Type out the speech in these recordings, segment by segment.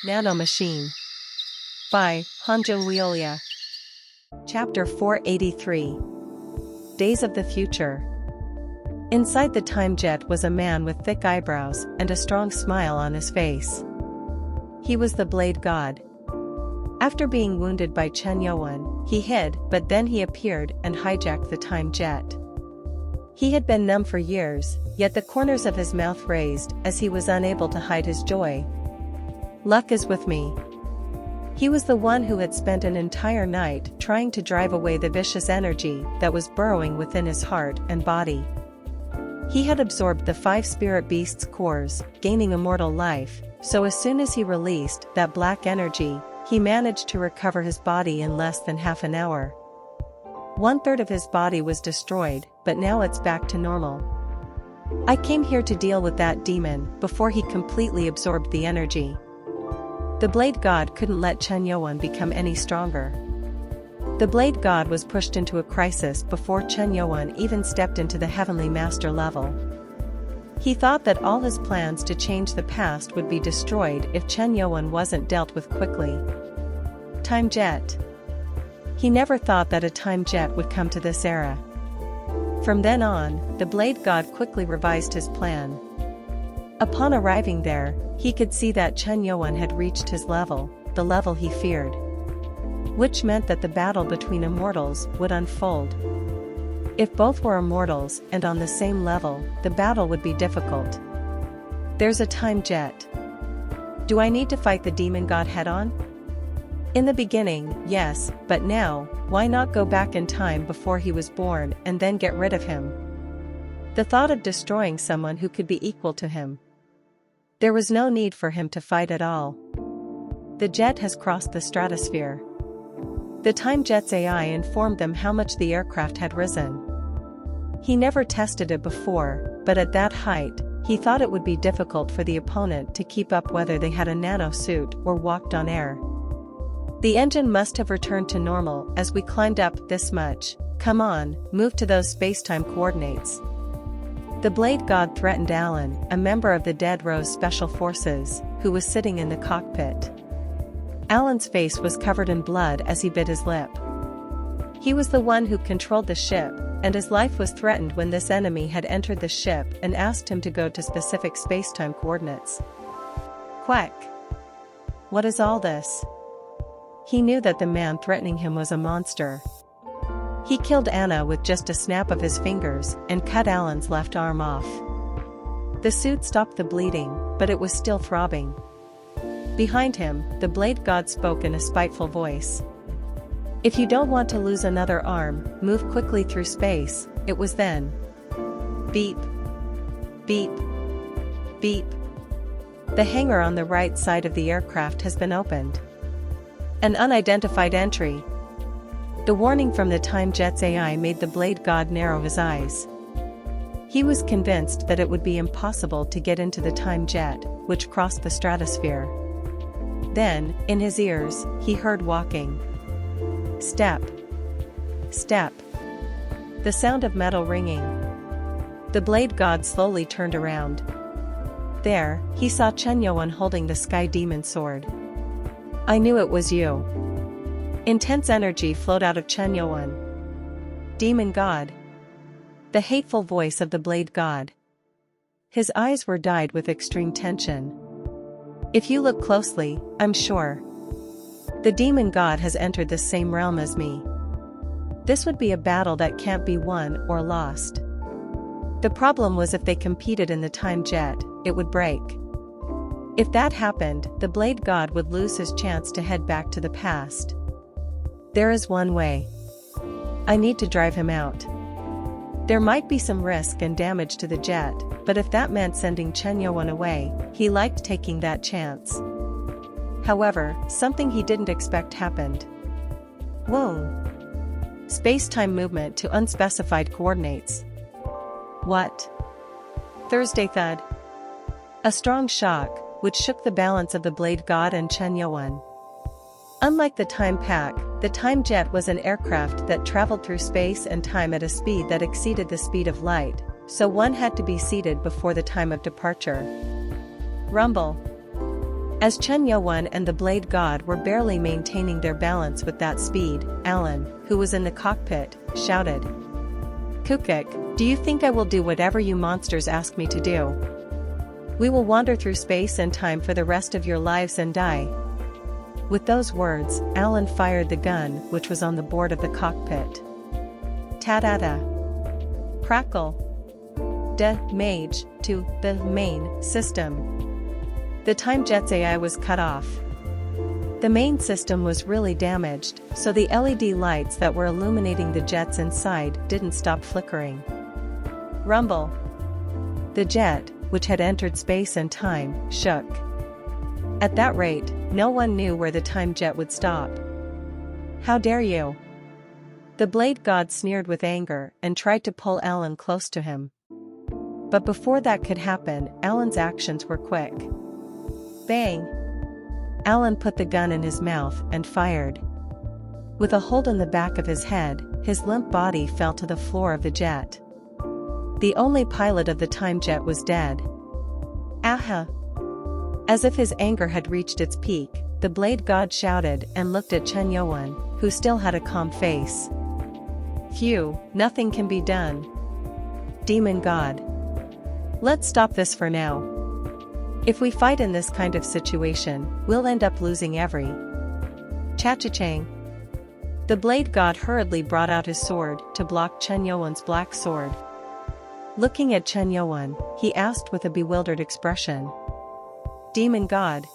Nano Machine by Hijacking. Chapter 483. Days of the Future. Inside the time jet was a man with thick eyebrows and a strong smile on his face. He was the Blade God. After being wounded by Chen Yoan, he hid, but then he appeared and hijacked the time jet. He had been numb for years, yet the corners of his mouth raised as he was unable to hide his joy. Luck is with me. He was the one who had spent an entire night trying to drive away the vicious energy that was burrowing within his heart and body. He had absorbed the 5 spirit beasts' cores, gaining immortal life, so as soon as he released that black energy, he managed to recover his body in less than half an hour. 1/3 of his body was destroyed, but now it's back to normal. I came here to deal with that demon before he completely absorbed the energy. The Blade God couldn't let Chen Yoan become any stronger. The Blade God was pushed into a crisis before Chen Yoan even stepped into the Heavenly Master level. He thought that all his plans to change the past would be destroyed if Chen Yoan wasn't dealt with quickly. Time jet. He never thought that a time jet would come to this era. From then on, the Blade God quickly revised his plan. Upon arriving there, he could see that Chen Yoan had reached his level, the level he feared. Which meant that the battle between immortals would unfold. If both were immortals and on the same level, the battle would be difficult. There's a time jet. Do I need to fight the demon god head-on? In the beginning, yes, but now, why not go back in time before he was born and then get rid of him? The thought of destroying someone who could be equal to him. There was no need for him to fight at all. The jet has crossed the stratosphere. The time jet's AI informed them how much the aircraft had risen. He never tested it before, but at that height, he thought it would be difficult for the opponent to keep up whether they had a nano suit or walked on air. The engine must have returned to normal as we climbed up this much. Come on, move to those space-time coordinates. The Blade God threatened Alan, a member of the Dead Rose Special Forces, who was sitting in the cockpit. Alan's face was covered in blood as he bit his lip. He was the one who controlled the ship, and his life was threatened when this enemy had entered the ship and asked him to go to specific space-time coordinates. Quack! What is all this? He knew that the man threatening him was a monster. He killed Anna with just a snap of his fingers and cut Alan's left arm off. The suit stopped the bleeding, but it was still throbbing. Behind him, the Blade God spoke in a spiteful voice. If you don't want to lose another arm, move quickly through space. It was then. Beep. Beep. Beep. The hangar on the right side of the aircraft has been opened. An unidentified entry. The warning from the time jet's AI made the Blade God narrow his eyes. He was convinced that it would be impossible to get into the time jet, which crossed the stratosphere. Then, in his ears, he heard walking. Step. Step. The sound of metal ringing. The Blade God slowly turned around. There, he saw Chen Yoan holding the Sky Demon sword. I knew it was you. Intense energy flowed out of Chen Yoan. Demon God. The hateful voice of the Blade God. His eyes were dyed with extreme tension. If you look closely, I'm sure. The demon god has entered the same realm as me. This would be a battle that can't be won or lost. The problem was if they competed in the time jet, it would break. If that happened, the Blade God would lose his chance to head back to the past. There is one way. I need to drive him out. There might be some risk and damage to the jet, but if that meant sending Chen Yoan away, he liked taking that chance. However, something he didn't expect happened. Whoa! Space-time movement to unspecified coordinates. What? Thursday thud. A strong shock, which shook the balance of the Blade God and Chen Yoan. Unlike the time pack, the time jet was an aircraft that traveled through space and time at a speed that exceeded the speed of light, so one had to be seated before the time of departure. Rumble. As Chen Yoan and the Blade God were barely maintaining their balance with that speed, Alan, who was in the cockpit, shouted, "Kukik, do you think I will do whatever you monsters ask me to do? We will wander through space and time for the rest of your lives and die." With those words, Alan fired the gun, which was on the board of the cockpit. Ta-da-da! Crackle! Damage to the main system. The time jet's AI was cut off. The main system was really damaged, so the LED lights that were illuminating the jets inside didn't stop flickering. Rumble! The jet, which had entered space and time, shook. At that rate, no one knew where the time jet would stop. "How dare you?" The Blade God sneered with anger and tried to pull Alan close to him. But before that could happen, Alan's actions were quick. Bang! Alan put the gun in his mouth and fired. With a hole in the back of his head, his limp body fell to the floor of the jet. The only pilot of the time jet was dead. Aha! As if his anger had reached its peak, the Blade God shouted and looked at Chen Yoan, who still had a calm face. Phew, nothing can be done. Demon God. Let's stop this for now. If we fight in this kind of situation, we'll end up losing every. Cha-cha-chang. The Blade God hurriedly brought out his sword to block Chen Yoan's black sword. Looking at Chen Yoan, he asked with a bewildered expression. Demon God.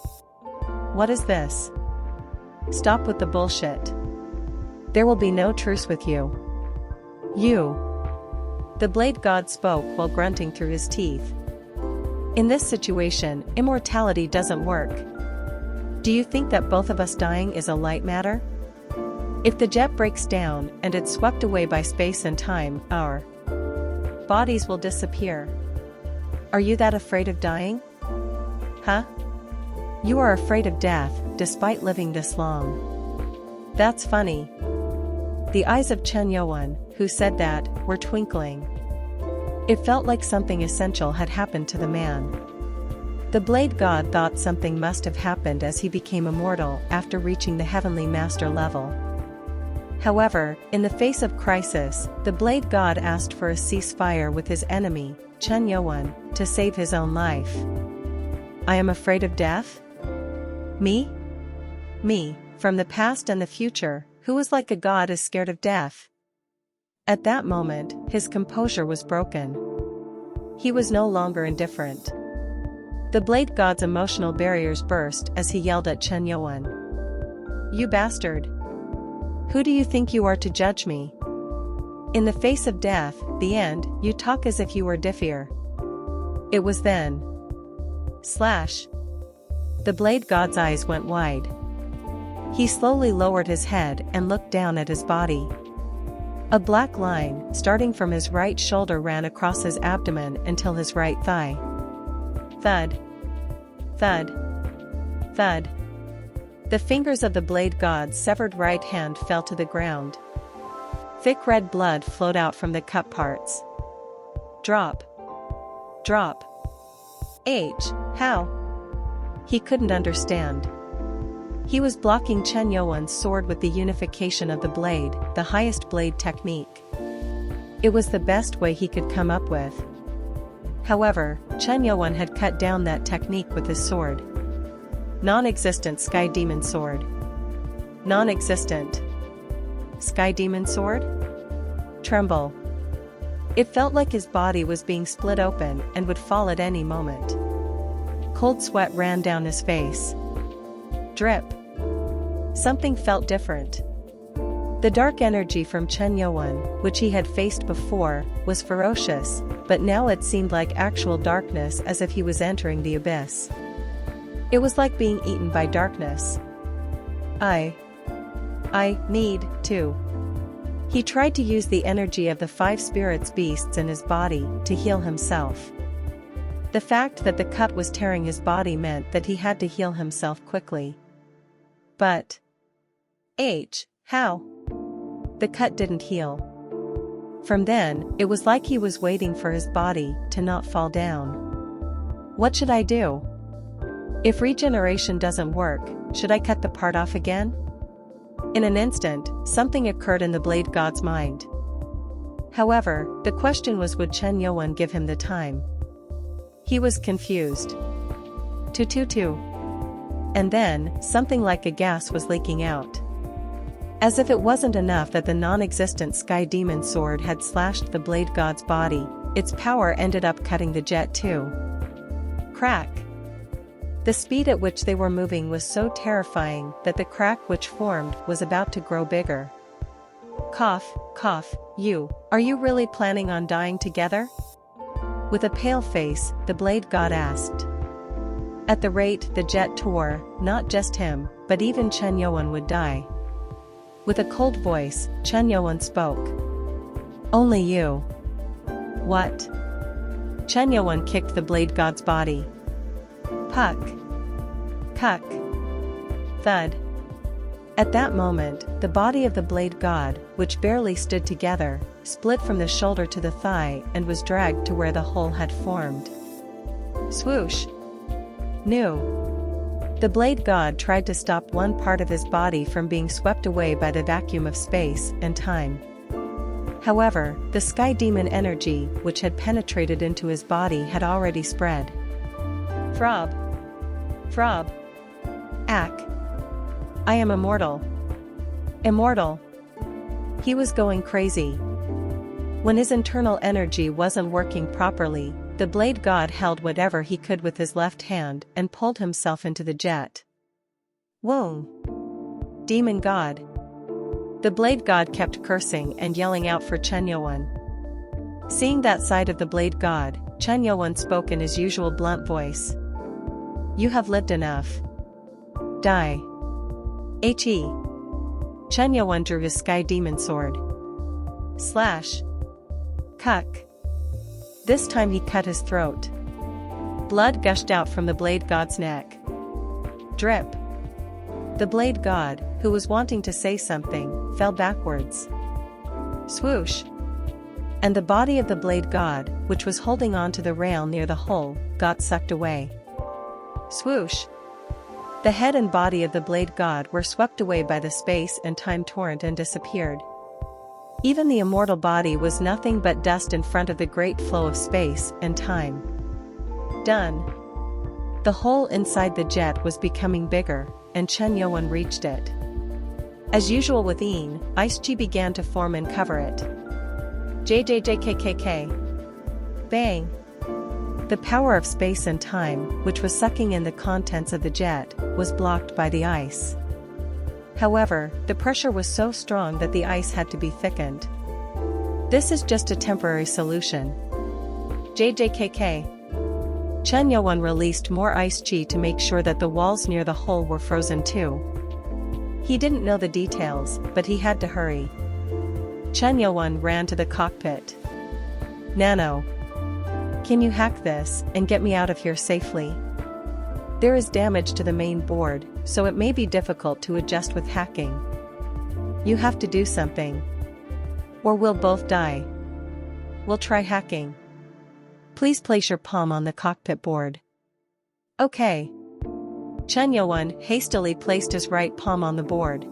What is this? Stop with the bullshit. There will be no truce with you. You. The Blade God spoke while grunting through his teeth. In this situation, immortality doesn't work. Do you think that both of us dying is a light matter? If the jet breaks down and it's swept away by space and time, our bodies will disappear. Are you that afraid of dying? Huh? You are afraid of death, despite living this long. That's funny. The eyes of Chen Yoan, who said that, were twinkling. It felt like something essential had happened to the man. The Blade God thought something must have happened as he became immortal after reaching the Heavenly Master level. However, in the face of crisis, the Blade God asked for a ceasefire with his enemy, Chen Yoan, to save his own life. I am afraid of death? Me? Me, from the past and the future, who is like a god is scared of death? At that moment, his composure was broken. He was no longer indifferent. The Blade God's emotional barriers burst as he yelled at Chen Yoan. You bastard! Who do you think you are to judge me? In the face of death, the end, you talk as if you were Diffier. It was then. Slash. The Blade God's eyes went wide. He slowly lowered his head and looked down at his body. A black line, starting from his right shoulder, ran across his abdomen until his right thigh. Thud. Thud. Thud. The fingers of the Blade God's severed right hand fell to the ground. Thick red blood flowed out from the cut parts. Drop. Drop. How? He couldn't understand. He was blocking Chen Yoan's sword with the unification of the blade, the highest blade technique. It was the best way he could come up with. However, Chen Yoan had cut down that technique with his sword. Non-existent Sky Demon Sword. Non-existent. Sky Demon Sword? Tremble. It felt like his body was being split open and would fall at any moment. Cold sweat ran down his face. Drip. Something felt different. The dark energy from Chen Yoan, which he had faced before, was ferocious, but now it seemed like actual darkness, as if he was entering the abyss. It was like being eaten by darkness. I need to. He tried to use the energy of the 5 spirits beasts in his body to heal himself. The fact that the cut was tearing his body meant that he had to heal himself quickly. But how? The cut didn't heal. From then, it was like he was waiting for his body to not fall down. What should I do? If regeneration doesn't work, should I cut the part off again? In an instant, something occurred in the blade god's mind. However, the question was, would Chen Yoan give him the time? He was confused. Tututu. And then, something like a gas was leaking out. As if it wasn't enough that the non-existent sky demon sword had slashed the blade god's body, its power ended up cutting the jet too. Crack. The speed at which they were moving was so terrifying that the crack which formed was about to grow bigger. Cough, cough, are you really planning on dying together? With a pale face, the blade god asked. At the rate the jet tore, not just him, but even Chen Yoan would die. With a cold voice, Chen Yoan spoke. Only you. What? Chen Yoan kicked the blade god's body. Puck. Cuck. Thud. At that moment, the body of the blade god, which barely stood together, split from the shoulder to the thigh and was dragged to where the hole had formed. Swoosh. New. The blade god tried to stop one part of his body from being swept away by the vacuum of space and time. However, the sky demon energy which had penetrated into his body had already spread. Throb. Throb. Ack. I am immortal. Immortal. He was going crazy. When his internal energy wasn't working properly, the blade god held whatever he could with his left hand and pulled himself into the jet. Whoa! Demon god. The blade god kept cursing and yelling out for Chen Yoan. Seeing that side of the blade god, Chen Yoan spoke in his usual blunt voice. You have lived enough. Die. He. Chen Yoan drew his sky demon sword. Slash. Cuck. This time he cut his throat. Blood gushed out from the blade god's neck. Drip. The blade god, who was wanting to say something, fell backwards. Swoosh. And the body of the blade god, which was holding on to the rail near the hole, got sucked away. Swoosh. The head and body of the blade god were swept away by the space and time torrent and disappeared. Even the immortal body was nothing but dust in front of the great flow of space and time. Done. The hole inside the jet was becoming bigger, and Chen Yoan reached it. As usual with Ian, ice chi began to form and cover it. JJJKKK. Bang. The power of space and time, which was sucking in the contents of the jet, was blocked by the ice. However, the pressure was so strong that the ice had to be thickened. This is just a temporary solution. JJKK. Chen Yoan released more ice chi to make sure that the walls near the hole were frozen too. He didn't know the details, but he had to hurry. Chen Yoan ran to the cockpit. Nano. Can you hack this and get me out of here safely? There is damage to the main board, so it may be difficult to adjust with hacking. You have to do something. Or we'll both die. We'll try hacking. Please place your palm on the cockpit board. Okay. Chen Yoan hastily placed his right palm on the board.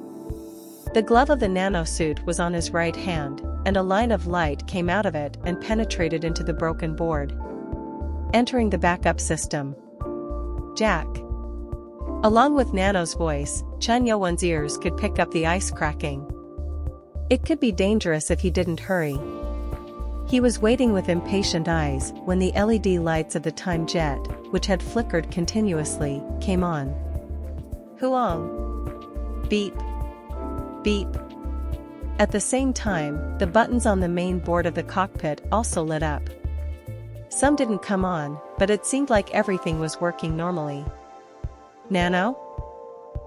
The glove of the nano suit was on his right hand, and a line of light came out of it and penetrated into the broken board. Entering the backup system. Jack. Along with Nano's voice, Chen Yoan's ears could pick up the ice cracking. It could be dangerous if he didn't hurry. He was waiting with impatient eyes when the LED lights of the time jet, which had flickered continuously, came on. Huang. Beep. Beep. At the same time, the buttons on the main board of the cockpit also lit up. Some didn't come on, but it seemed like everything was working normally. Nano?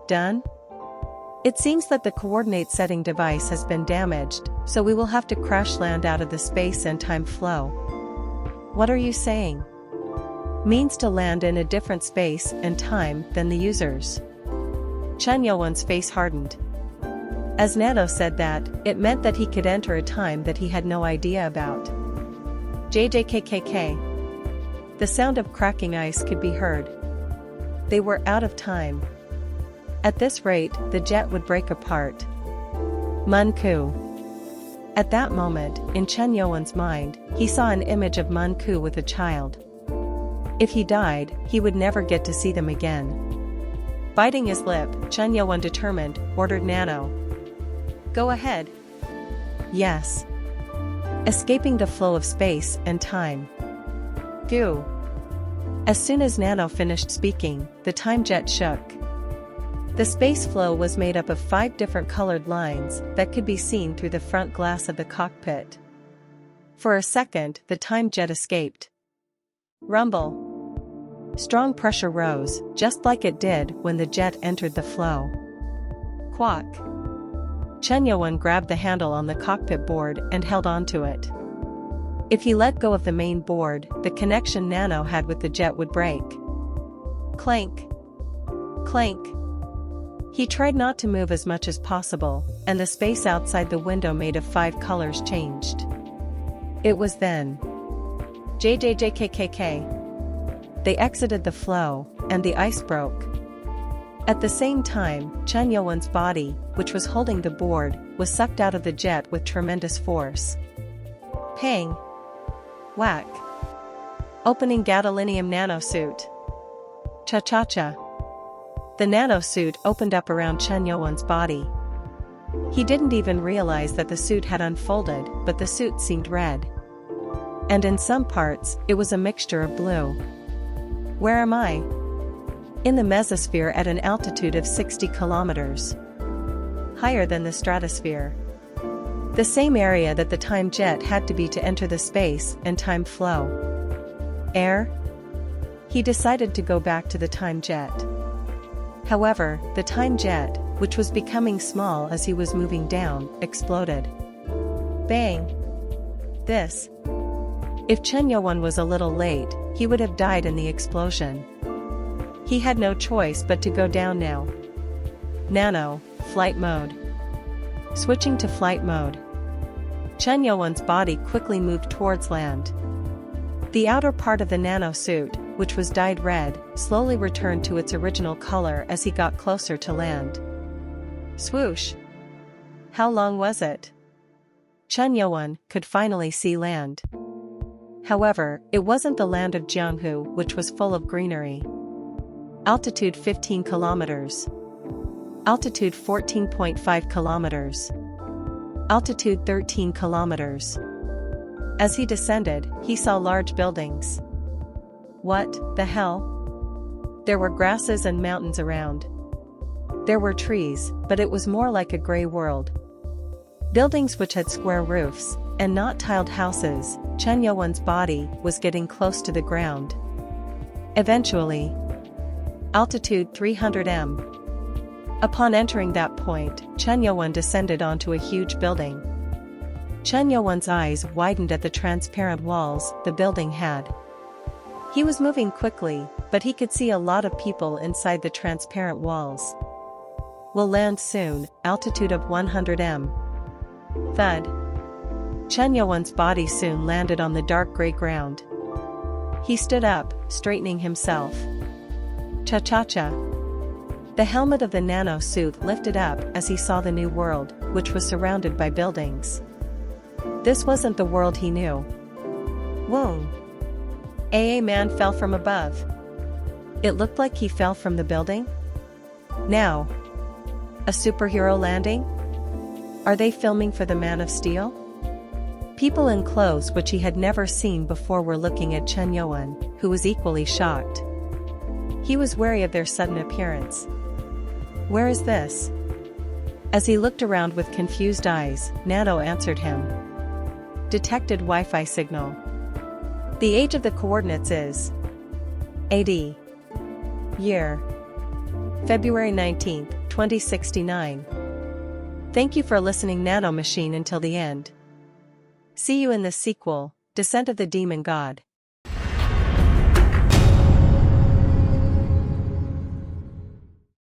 Done? It seems that the coordinate setting device has been damaged, so we will have to crash land out of the space and time flow. What are you saying? Means to land in a different space and time than the users. Chen Yoan's face hardened. As Nano said that, it meant that he could enter a time that he had no idea about. JJKKK. The sound of cracking ice could be heard. They were out of time. At this rate, the jet would break apart. Mun Ku. At that moment, in Chen Yoan's mind, he saw an image of Mun Ku with a child. If he died, he would never get to see them again. Biting his lip, Chen Yoan, determined, ordered Nano. Go ahead. Yes. Escaping the flow of space and time. Phew. As soon as Nano finished speaking, the time jet shook. The space flow was made up of 5 different colored lines that could be seen through the front glass of the cockpit. For a second, the time jet escaped. Rumble. Strong pressure rose, just like it did when the jet entered the flow. Quack. Chen Yoan grabbed the handle on the cockpit board and held onto it. If he let go of the main board, the connection Nano had with the jet would break. Clank. Clank. He tried not to move as much as possible, and the space outside the window made of 5 colors changed. It was then. JJJKKK. They exited the flow, and the ice broke. At the same time, Chen Yoan's body, which was holding the board, was sucked out of the jet with tremendous force. Pang! Whack! Opening gadolinium nanosuit. Cha-cha-cha. The nanosuit opened up around Chen Yoan's body. He didn't even realize that the suit had unfolded, but the suit seemed red. And in some parts, it was a mixture of blue. Where am I? In the mesosphere at an altitude of 60 kilometers. Higher than the stratosphere. The same area that the time jet had to be to enter the space and time flow. Air? He decided to go back to the time jet. However, the time jet, which was becoming small as he was moving down, exploded. Bang! This. If Chen Yoan was a little late, he would have died in the explosion. He had no choice but to go down now. Nano, flight mode. Switching to flight mode. Chen Yoan's body quickly moved towards land. The outer part of the nano suit, which was dyed red, slowly returned to its original color as he got closer to land. Swoosh! How long was it? Chen Yoan could finally see land. However, it wasn't the land of Jianghu, which was full of greenery. Altitude 15 kilometers. Altitude 14.5 kilometers. Altitude 13 kilometers. As he descended, he saw large buildings. What the hell? There were grasses and mountains around. There were trees, but it was more like a gray world. Buildings which had square roofs, and not tiled houses. Chen Yoan's body was getting close to the ground. Eventually. Altitude 300 m. Upon entering that point, Chen Yoan descended onto a huge building. Chen Yoan's eyes widened at the transparent walls the building had. He was moving quickly, but he could see a lot of people inside the transparent walls. We'll land soon, altitude of 100 m. Thud. Chen Yoan's body soon landed on the dark gray ground. He stood up, straightening himself. Cha-cha-cha. The helmet of the nano suit lifted up as he saw the new world, which was surrounded by buildings. This wasn't the world he knew. Whoa! A man fell from above. It looked like he fell from the building? Now. A superhero landing? Are they filming for the Man of Steel? People in clothes which he had never seen before were looking at Chen Yoan, who was equally shocked. He was wary of their sudden appearance. Where is this? As he looked around with confused eyes, Nano answered him. Detected Wi-Fi signal. The age of the coordinates is AD. Year. February 19, 2069. Thank you for listening Nano Machine until the end. See you in the sequel, Descent of the Demon God.